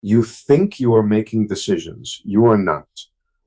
You think you are making decisions. You are not.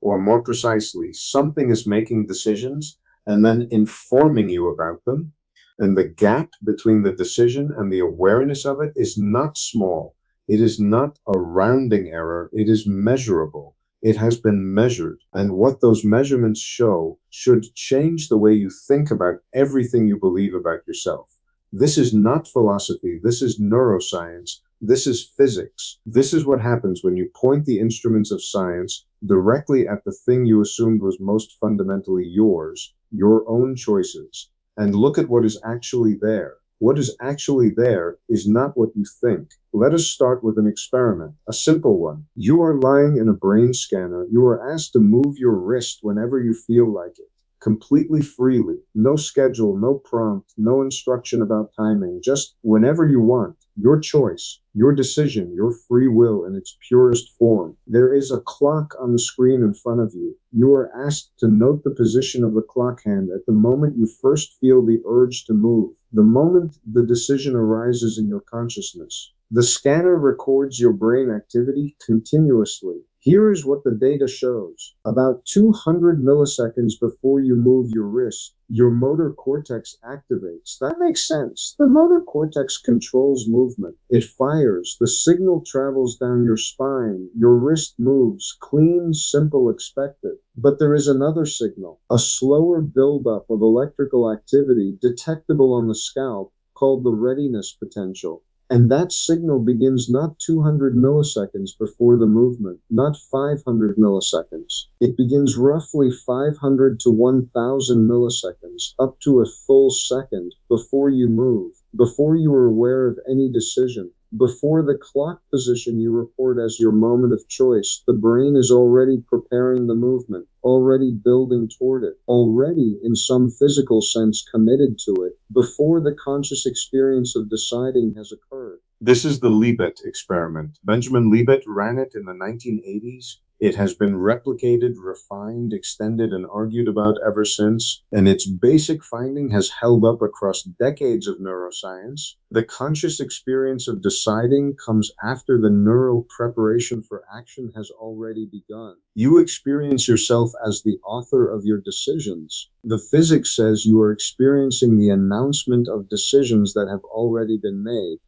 Or more precisely, something is making decisions and then informing you about them. And the gap between the decision and the awareness of it is not small. It is not a rounding error. It is measurable. It has been measured. And what those measurements show should change the way you think about everything you believe about yourself. This is not philosophy. This is neuroscience. This is physics. This is what happens when you point the instruments of science directly at the thing you assumed was most fundamentally yours, your own choices, and look at what is actually there. What is actually there is not what you think. Let us start with an experiment, a simple one. You are lying in a brain scanner. You are asked to move your wrist whenever you feel like it, completely freely. No schedule, no prompt, no instruction about timing, just whenever you want. Your choice, your decision, your free will in its purest form. There is a clock on the screen in front of you. You are asked to note the position of the clock hand at the moment you first feel the urge to move, the moment the decision arises in your consciousness. The scanner records your brain activity continuously. Here is what the data shows. About 200 milliseconds before you move your wrist, your motor cortex activates. That makes sense. The motor cortex controls movement. It fires. The signal travels down your spine. Your wrist moves. Clean, simple, expected. But there is another signal, a slower buildup of electrical activity detectable on the scalp called the readiness potential. And that signal begins not 200 milliseconds before the movement, not 500 milliseconds. It begins roughly 500 to 1000 milliseconds, up to a full second before you move, before you are aware of any decision. Before the clock position you report as your moment of choice, the brain is already preparing the movement, already building toward it, already in some physical sense committed to it, before the conscious experience of deciding has occurred. This is the Libet experiment. Benjamin Libet ran it in the 1980s. It has been replicated, refined, extended, and argued about ever since, and its basic finding has held up across decades of neuroscience. The conscious experience of deciding comes after the neural preparation for action has already begun. You experience yourself as the author of your decisions. The physics says you are experiencing the announcement of decisions that have already been made.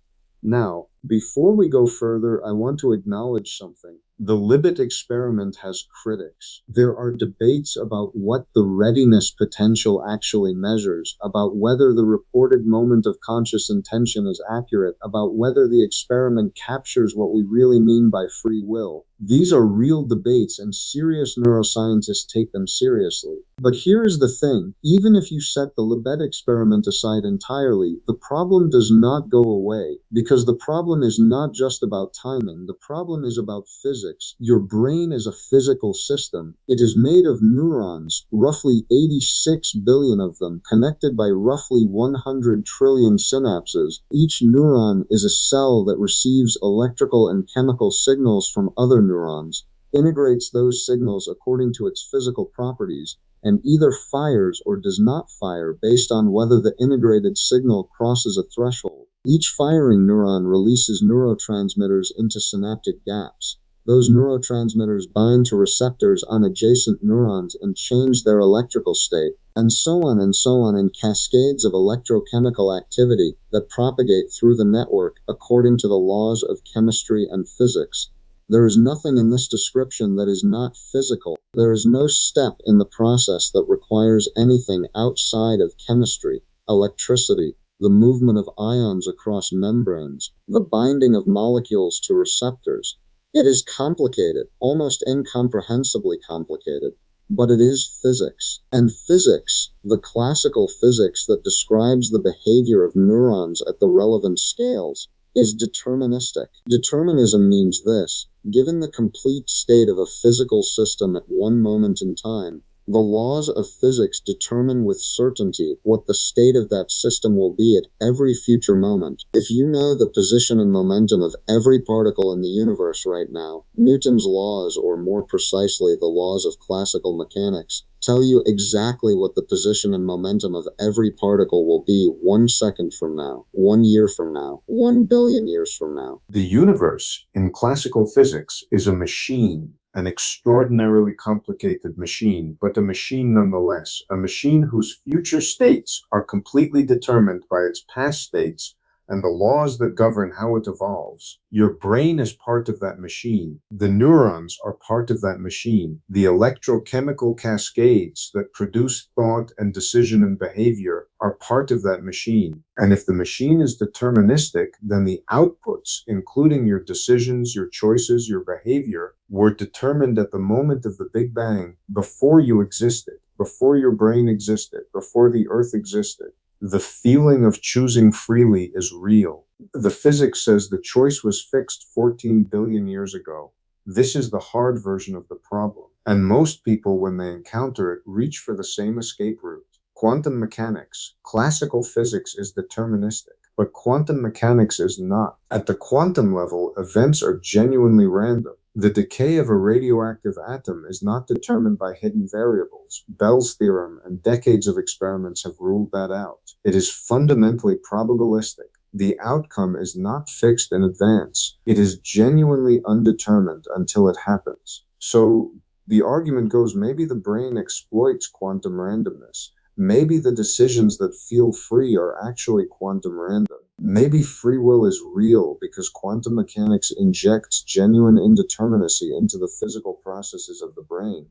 Now, before we go further, I want to acknowledge something. The Libet experiment has critics. There are debates about what the readiness potential actually measures, about whether the reported moment of conscious intention is accurate, about whether the experiment captures what we really mean by free will. These are real debates, and serious neuroscientists take them seriously. But here is the thing. Even if you set the Libet experiment aside entirely, the problem does not go away, because the problem is not just about timing. The problem is about physics. Your brain is a physical system. It is made of neurons, roughly 86 billion of them, connected by roughly 100 trillion synapses. Each neuron is a cell that receives electrical and chemical signals from other neurons, integrates those signals according to its physical properties, and either fires or does not fire based on whether the integrated signal crosses a threshold. Each firing neuron releases neurotransmitters into synaptic gaps. Those neurotransmitters bind to receptors on adjacent neurons and change their electrical state, and so on in cascades of electrochemical activity that propagate through the network according to the laws of chemistry and physics. There is nothing in this description that is not physical. There is no step in the process that requires anything outside of chemistry, electricity, the movement of ions across membranes, the binding of molecules to receptors. It is complicated, almost incomprehensibly complicated, but it is physics. And physics, the classical physics that describes the behavior of neurons at the relevant scales, is deterministic. Determinism means this: given the complete state of a physical system at one moment in time, The laws of physics determine with certainty what the state of that system will be at every future moment. If you know the position and momentum of every particle in the universe right now, Newton's laws, or more precisely the laws of classical mechanics, tell you exactly what the position and momentum of every particle will be 1 second from now, 1 year from now, 1 billion years from now. The universe, in classical physics, is a machine, an extraordinarily complicated machine, but a machine nonetheless, a machine whose future states are completely determined by its past states and the laws that govern how it evolves. Your brain is part of that machine. The neurons are part of that machine. The electrochemical cascades that produce thought and decision and behavior are part of that machine. And if the machine is deterministic, then the outputs, including your decisions, your choices, your behavior, were determined at the moment of the Big Bang before you existed, before your brain existed, before the earth existed. The feeling of choosing freely is real. The physics says the choice was fixed 14 billion years ago. This is the hard version of the problem. And most people, when they encounter it, reach for the same escape route. Quantum mechanics, classical physics is deterministic, but quantum mechanics is not. At the quantum level, events are genuinely random. The decay of a radioactive atom is not determined by hidden variables. Bell's theorem and decades of experiments have ruled that out. It is fundamentally probabilistic. The outcome is not fixed in advance. It is genuinely undetermined until it happens. So the argument goes, maybe the brain exploits quantum randomness. Maybe the decisions that feel free are actually quantum random. Maybe free will is real because quantum mechanics injects genuine indeterminacy into the physical processes of the brain.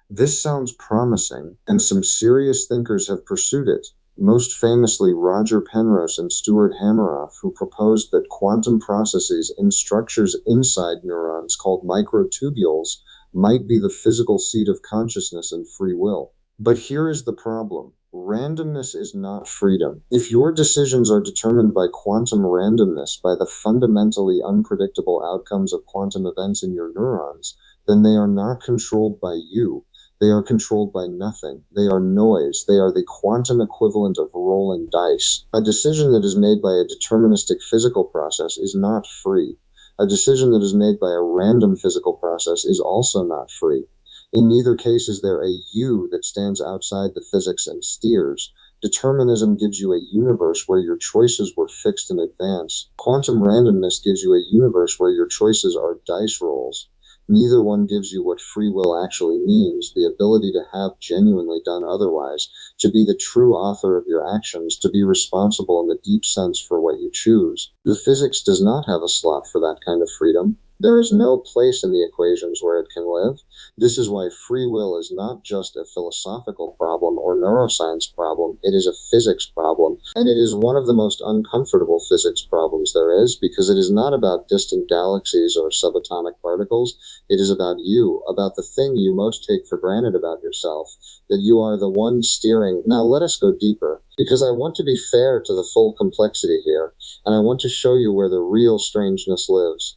This sounds promising, and some serious thinkers have pursued it, most famously Roger Penrose and Stuart Hameroff, who proposed that quantum processes in structures inside neurons called microtubules might be the physical seat of consciousness and free will. But here is the problem. Randomness is not freedom. If your decisions are determined by quantum randomness, by the fundamentally unpredictable outcomes of quantum events in your neurons, then they are not controlled by you. They are controlled by nothing. They are noise. They are the quantum equivalent of rolling dice. A decision that is made by a deterministic physical process is not free. A decision that is made by a random physical process is also not free. In neither case is there a you that stands outside the physics and steers. Determinism gives you a universe where your choices were fixed in advance. Quantum randomness gives you a universe where your choices are dice rolls. Neither one gives you what free will actually means, the ability to have genuinely done otherwise, to be the true author of your actions, to be responsible in the deep sense for what you choose. The physics does not have a slot for that kind of freedom. There is no place in the equations where it can live. This is why free will is not just a philosophical problem or neuroscience problem, it is a physics problem, and it is one of the most uncomfortable physics problems there is, because it is not about distant galaxies or subatomic particles. It is about you, about the thing you most take for granted about yourself, that you are the one steering. Now let us go deeper, because I want to be fair to the full complexity here, and I want to show you where the real strangeness lives.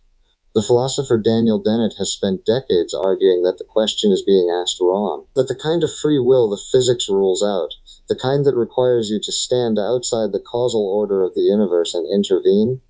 The philosopher Daniel Dennett has spent decades arguing that the question is being asked wrong, that the kind of free will the physics rules out, the kind that requires you to stand outside the causal order of the universe and intervene,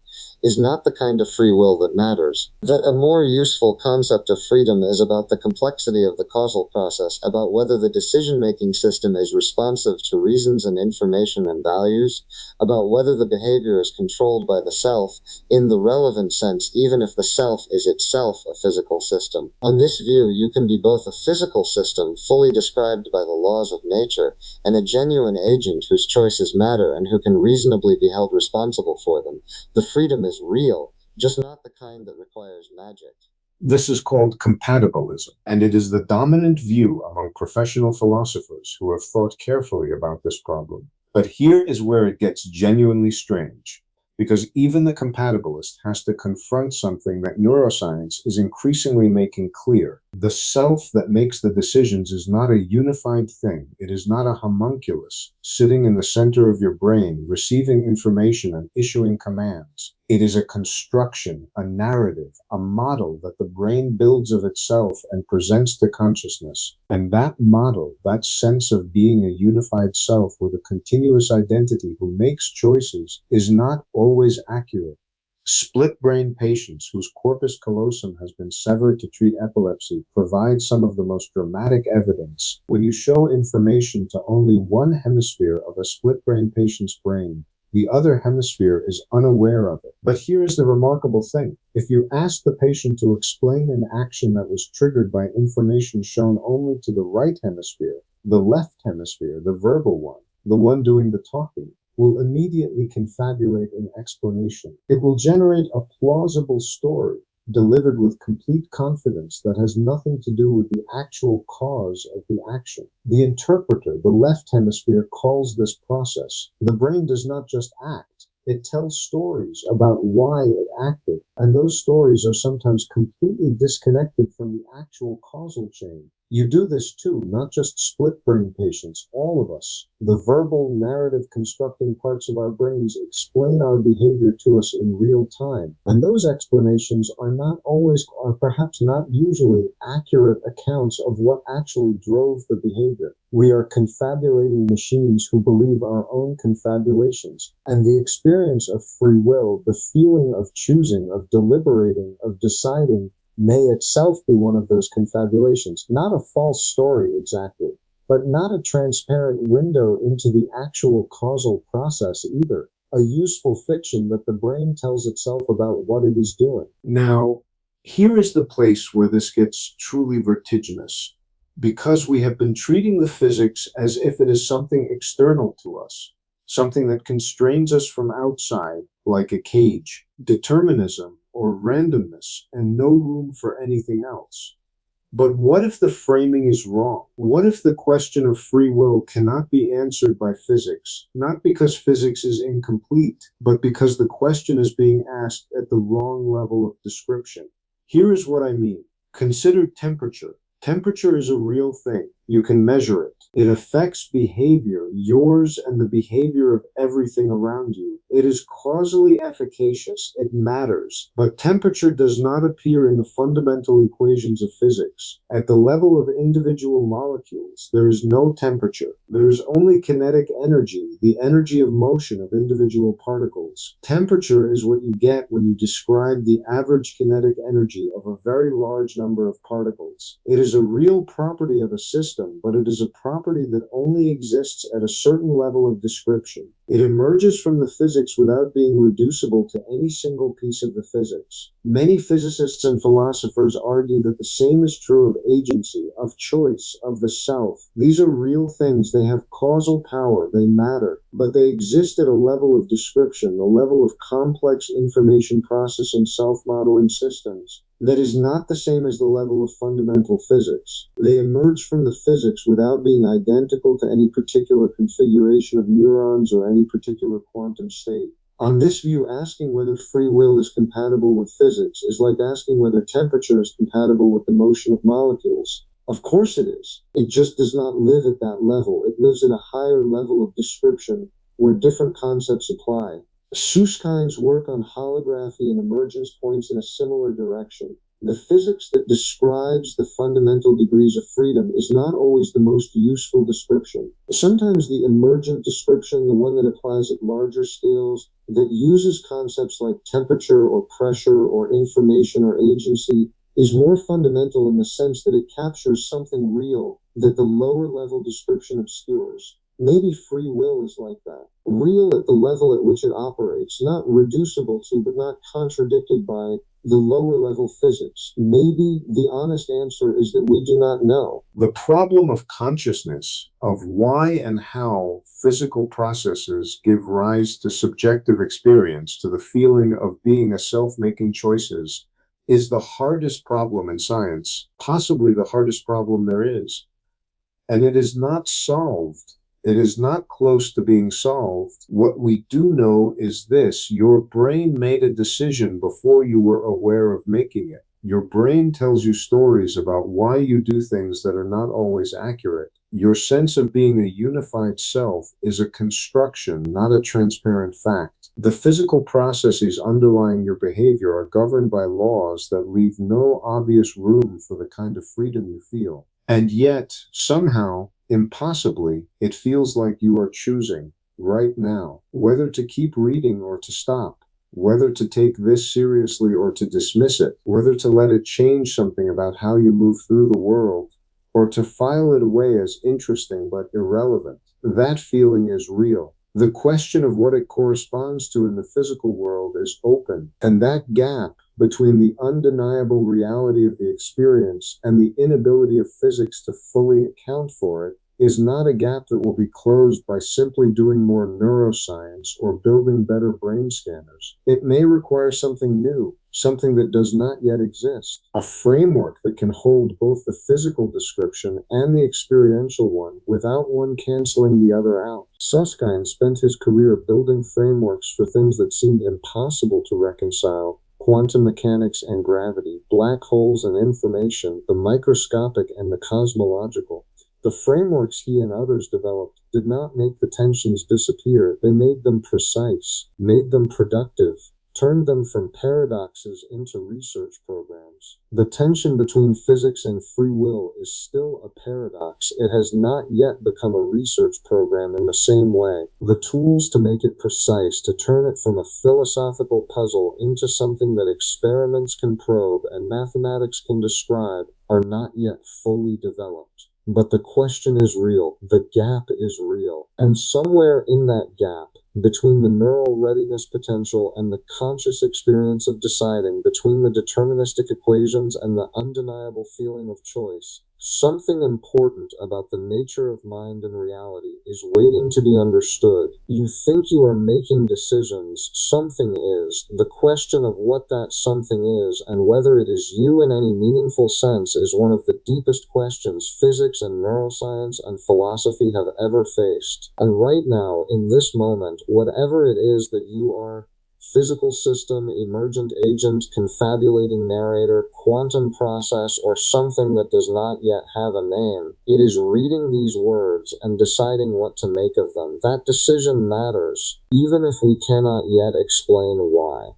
is not the kind of free will that matters. That a more useful concept of freedom is about the complexity of the causal process, about whether the decision-making system is responsive to reasons and information and values, about whether the behavior is controlled by the self, in the relevant sense, even if the self is itself a physical system. On this view, you can be both a physical system, fully described by the laws of nature, and a genuine agent whose choices matter and who can reasonably be held responsible for them. The freedom is real, just not the kind that requires magic. This is called compatibilism, and it is the dominant view among professional philosophers who have thought carefully about this problem. But here is where it gets genuinely strange, because even the compatibilist has to confront something that neuroscience is increasingly making clear. The self that makes the decisions is not a unified thing. It is not a homunculus sitting in the center of your brain, receiving information and issuing commands. It is a construction, a narrative, a model that the brain builds of itself and presents to consciousness. And that model, that sense of being a unified self with a continuous identity who makes choices, is not always accurate. Split brain patients whose corpus callosum has been severed to treat epilepsy provide some of the most dramatic evidence. When you show information to only one hemisphere of a split brain patient's brain, the other hemisphere is unaware of it. But here is the remarkable thing. If you ask the patient to explain an action that was triggered by information shown only to the right hemisphere, the left hemisphere, the verbal one, the one doing the talking, will immediately confabulate an explanation. It will generate a plausible story delivered with complete confidence that has nothing to do with the actual cause of the action. The interpreter, the left hemisphere, calls this process. The brain does not just act. It tells stories about why it acted, and those stories are sometimes completely disconnected from the actual causal chain. You do this too, not just split brain patients, all of us. The verbal narrative constructing parts of our brains explain our behavior to us in real time. And those explanations are not always, or perhaps not usually, accurate accounts of what actually drove the behavior. We are confabulating machines who believe our own confabulations. And the experience of free will, the feeling of choosing, of deliberating, of deciding, may itself be one of those confabulations. Not a false story exactly, but not a transparent window into the actual causal process either. A useful fiction that the brain tells itself about what it is doing. Now, here is the place where this gets truly vertiginous, because we have been treating the physics as if it is something external to us, something that constrains us from outside, like a cage, determinism, or randomness, and no room for anything else. But what if the framing is wrong? What if the question of free will cannot be answered by physics, not because physics is incomplete, but because the question is being asked at the wrong level of description? Here is what I mean. Consider temperature. Temperature is a real thing. You can measure it. It affects behavior, yours and the behavior of everything around you. It is causally efficacious. It matters. But temperature does not appear in the fundamental equations of physics. At the level of individual molecules, there is no temperature. There is only kinetic energy, the energy of motion of individual particles. Temperature is what you get when you describe the average kinetic energy of a very large number of particles. It is a real property of a system, but it is a property that only exists at a certain level of description. It emerges from the physics without being reducible to any single piece of the physics. Many physicists and philosophers argue that the same is true of agency, of choice, of the self. These are real things. They have causal power. They matter. But they exist at a level of description, a level of complex information processing self-modeling systems that is not the same as the level of fundamental physics. They emerge from the physics without being identical to any particular configuration of neurons or any particular quantum state. On this view, asking whether free will is compatible with physics is like asking whether temperature is compatible with the motion of molecules. Of course it is. It just does not live at that level. It lives at a higher level of description where different concepts apply. Susskind's work on holography and emergence points in a similar direction. The physics that describes the fundamental degrees of freedom is not always the most useful description. Sometimes the emergent description, the one that applies at larger scales, that uses concepts like temperature or pressure or information or agency, is more fundamental in the sense that it captures something real that the lower level description obscures. Maybe free will is like that. Real at the level at which it operates, not reducible to, but not contradicted by the lower level physics. Maybe the honest answer is that we do not know. The problem of consciousness, of why and how physical processes give rise to subjective experience, to the feeling of being a self-making choices, is the hardest problem in science, possibly the hardest problem there is. And it is not solved. It is not close to being solved. What we do know is this: your brain made a decision before you were aware of making it. Your brain tells you stories about why you do things that are not always accurate. Your sense of being a unified self is a construction, not a transparent fact. The physical processes underlying your behavior are governed by laws that leave no obvious room for the kind of freedom you feel. And yet, somehow, impossibly, it feels like you are choosing, right now, whether to keep reading or to stop, whether to take this seriously or to dismiss it, whether to let it change something about how you move through the world, or to file it away as interesting but irrelevant. That feeling is real. The question of what it corresponds to in the physical world is open, and that gap between the undeniable reality of the experience and the inability of physics to fully account for it is not a gap that will be closed by simply doing more neuroscience or building better brain scanners. It may require something new, something that does not yet exist, a framework that can hold both the physical description and the experiential one without one canceling the other out. Susskind spent his career building frameworks for things that seemed impossible to reconcile: quantum mechanics and gravity, black holes and information, the microscopic and the cosmological. The frameworks he and others developed did not make the tensions disappear. They made them precise, made them productive, turned them from paradoxes into research programs. The tension between physics and free will is still a paradox. It has not yet become a research program in the same way. The tools to make it precise, to turn it from a philosophical puzzle into something that experiments can probe and mathematics can describe, are not yet fully developed. But the question is real, the gap is real, and somewhere in that gap, between the neural readiness potential and the conscious experience of deciding, between the deterministic equations and the undeniable feeling of choice, something important about the nature of mind and reality is waiting to be understood. You think you are making decisions, something is. The question of what that something is and whether it is you in any meaningful sense is one of the deepest questions physics and neuroscience and philosophy have ever faced. And right now, in this moment, whatever it is that you are, physical system, emergent agent, confabulating narrator, quantum process, or something that does not yet have a name, it is reading these words and deciding what to make of them. That decision matters, even if we cannot yet explain why.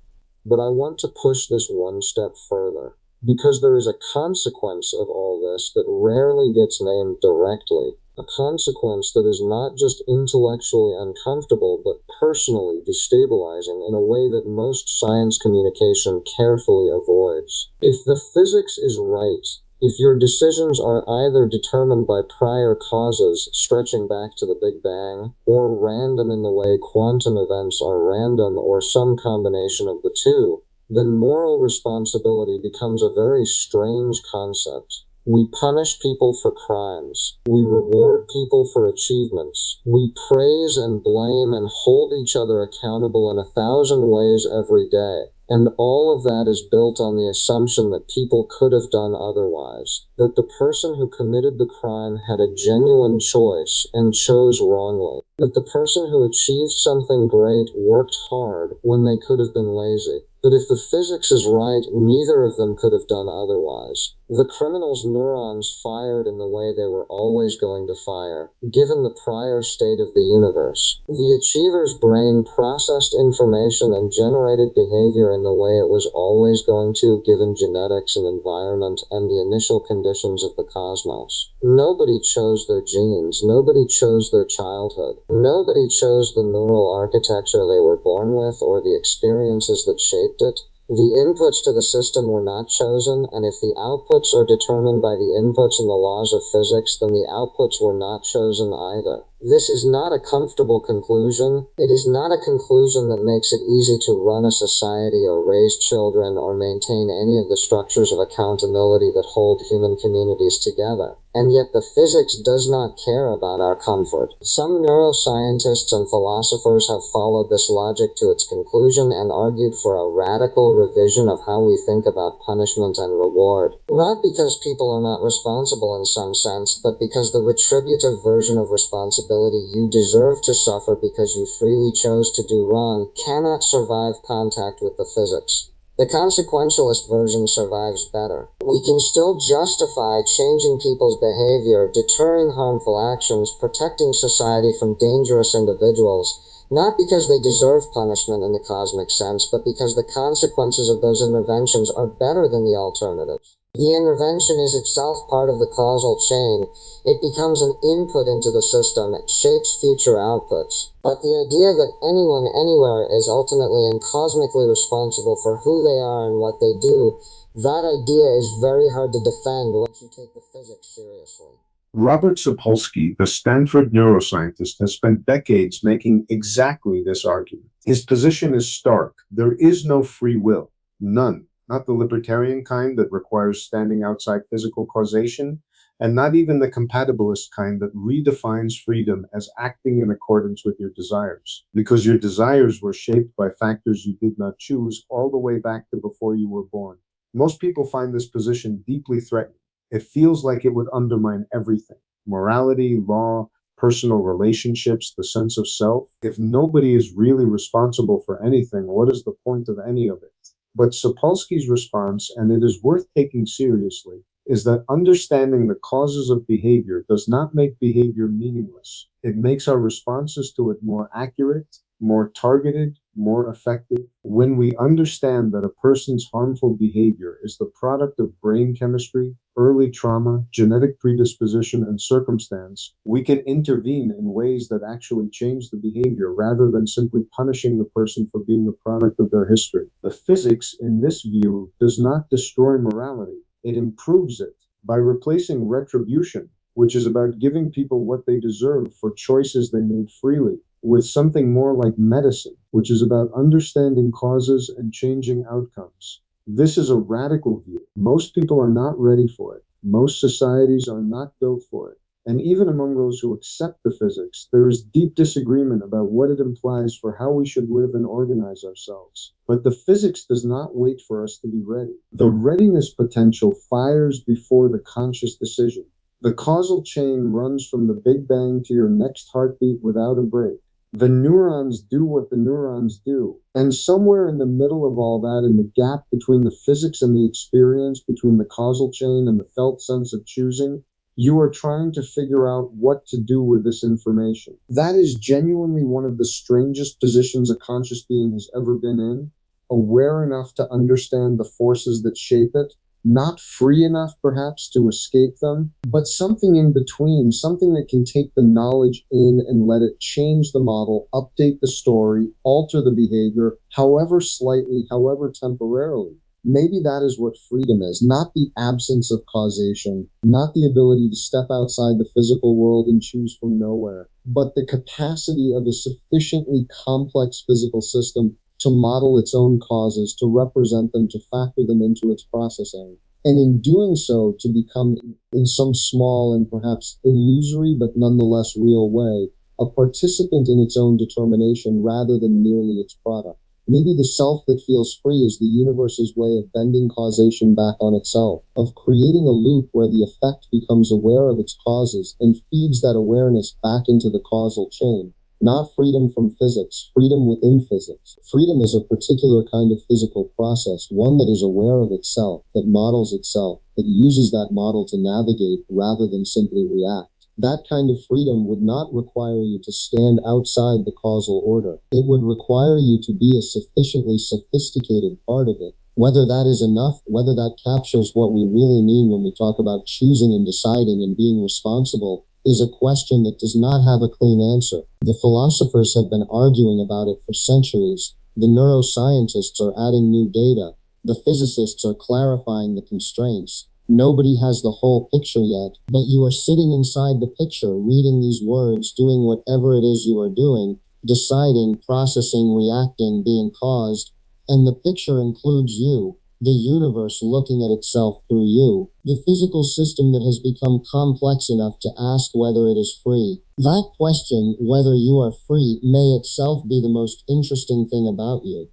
But I want to push this one step further, because there is a consequence of all this that rarely gets named directly. A consequence that is not just intellectually uncomfortable, but personally destabilizing in a way that most science communication carefully avoids. If the physics is right, if your decisions are either determined by prior causes stretching back to the Big Bang, or random in the way quantum events are random, or some combination of the two, then moral responsibility becomes a very strange concept. We punish people for crimes. We reward people for achievements. We praise and blame and hold each other accountable in 1,000 ways every day. And all of that is built on the assumption that people could have done otherwise, that the person who committed the crime had a genuine choice and chose wrongly, that the person who achieved something great worked hard when they could have been lazy, that if the physics is right, neither of them could have done otherwise. The criminal's neurons fired in the way they were always going to fire, given the prior state of the universe. The achiever's brain processed information and generated behavior in the way it was always going to, given genetics and environment and the initial conditions of the cosmos. Nobody chose their genes. Nobody chose their childhood. Nobody chose the neural architecture they were born with or the experiences that shaped it. The inputs to the system were not chosen, and if the outputs are determined by the inputs and the laws of physics, then the outputs were not chosen either. This is not a comfortable conclusion. It is not a conclusion that makes it easy to run a society or raise children or maintain any of the structures of accountability that hold human communities together. And yet the physics does not care about our comfort. Some neuroscientists and philosophers have followed this logic to its conclusion and argued for a radical revision of how we think about punishment and reward. Not because people are not responsible in some sense, but because the retributive version of responsibility you deserve to suffer because you freely chose to do wrong cannot survive contact with the physics. The consequentialist version survives better. We can still justify changing people's behavior, deterring harmful actions, protecting society from dangerous individuals, not because they deserve punishment in the cosmic sense, but because the consequences of those interventions are better than the alternatives. The intervention is itself part of the causal chain. It becomes an input into the system. It shapes future outputs. But the idea that anyone anywhere is ultimately and cosmically responsible for who they are and what they do, that idea is very hard to defend once you take the physics seriously. Robert Sapolsky, the Stanford neuroscientist, has spent decades making exactly this argument. His position is stark. There is no free will. None. Not the libertarian kind that requires standing outside physical causation, and not even the compatibilist kind that redefines freedom as acting in accordance with your desires, because your desires were shaped by factors you did not choose all the way back to before you were born. Most people find this position deeply threatening. It feels like it would undermine everything: morality, law, personal relationships, the sense of self. If nobody is really responsible for anything, what is the point of any of it? But Sapolsky's response, and it is worth taking seriously, is that understanding the causes of behavior does not make behavior meaningless. It makes our responses to it more accurate, more targeted, more effective. When we understand that a person's harmful behavior is the product of brain chemistry, early trauma, genetic predisposition, and circumstance, we can intervene in ways that actually change the behavior rather than simply punishing the person for being the product of their history. The physics, in this view, does not destroy morality. It improves it by replacing retribution, which is about giving people what they deserve for choices they made freely, with something more like medicine, which is about understanding causes and changing outcomes. This is a radical view. Most people are not ready for it. Most societies are not built for it. And even among those who accept the physics, there is deep disagreement about what it implies for how we should live and organize ourselves. But the physics does not wait for us to be ready. The readiness potential fires before the conscious decision. The causal chain runs from the Big Bang to your next heartbeat without a break. The neurons do what the neurons do. And somewhere in the middle of all that, in the gap between the physics and the experience, between the causal chain and the felt sense of choosing, you are trying to figure out what to do with this information. That is genuinely one of the strangest positions a conscious being has ever been in, aware enough to understand the forces that shape it, not free enough perhaps to escape them, but something in between, something that can take the knowledge in and let it change the model, update the story, alter the behavior, however slightly, however temporarily. Maybe that is what freedom is, not the absence of causation, not the ability to step outside the physical world and choose from nowhere, but the capacity of a sufficiently complex physical system to model its own causes, to represent them, to factor them into its processing. And in doing so, to become, in some small and perhaps illusory but nonetheless real way, a participant in its own determination rather than merely its product. Maybe the self that feels free is the universe's way of bending causation back on itself, of creating a loop where the effect becomes aware of its causes and feeds that awareness back into the causal chain. Not freedom from physics, freedom within physics. Freedom is a particular kind of physical process, one that is aware of itself, that models itself, that uses that model to navigate rather than simply react. That kind of freedom would not require you to stand outside the causal order. It would require you to be a sufficiently sophisticated part of it. Whether that is enough, whether that captures what we really mean when we talk about choosing and deciding and being responsible, is a question that does not have a clean answer. The philosophers have been arguing about it for centuries. The neuroscientists are adding new data. The physicists are clarifying the constraints. Nobody has the whole picture yet, but you are sitting inside the picture, reading these words, doing whatever it is you are doing, deciding, processing, reacting, being caused, and the picture includes you, the universe looking at itself through you, the physical system that has become complex enough to ask whether it is free. That question, whether you are free, may itself be the most interesting thing about you.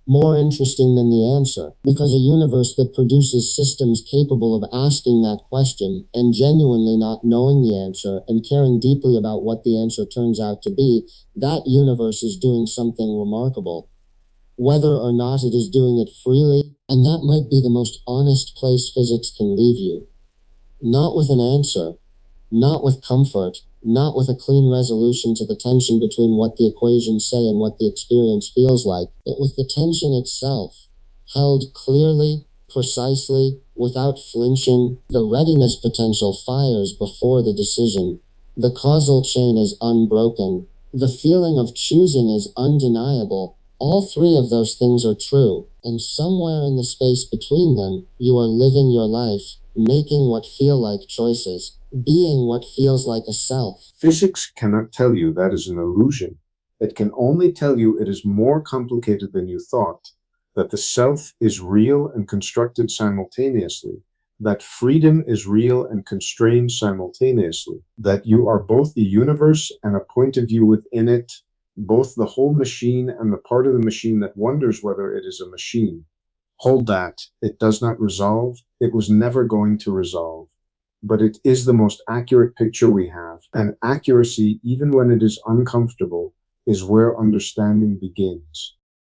More interesting than the answer, because a universe that produces systems capable of asking that question and genuinely not knowing the answer and caring deeply about what the answer turns out to be, that universe is doing something remarkable. whether or not it is doing it freely, and that might be the most honest place physics can leave you. Not with an answer, not with comfort, not with a clean resolution to the tension between what the equations say and what the experience feels like, but with the tension itself, held clearly, precisely, without flinching. The readiness potential fires before the decision. The causal chain is unbroken. The feeling of choosing is undeniable. All three of those things are true, and somewhere in the space between them, you are living your life, making what feel like choices, being what feels like a self. Physics cannot tell you that is an illusion. It can only tell you it is more complicated than you thought, that the self is real and constructed simultaneously, that freedom is real and constrained simultaneously, that you are both the universe and a point of view within it, both the whole machine and the part of the machine that wonders whether it is a machine. Hold that. It does not resolve. It was never going to resolve. But it is the most accurate picture we have, and accuracy, even when it is uncomfortable, is where understanding begins.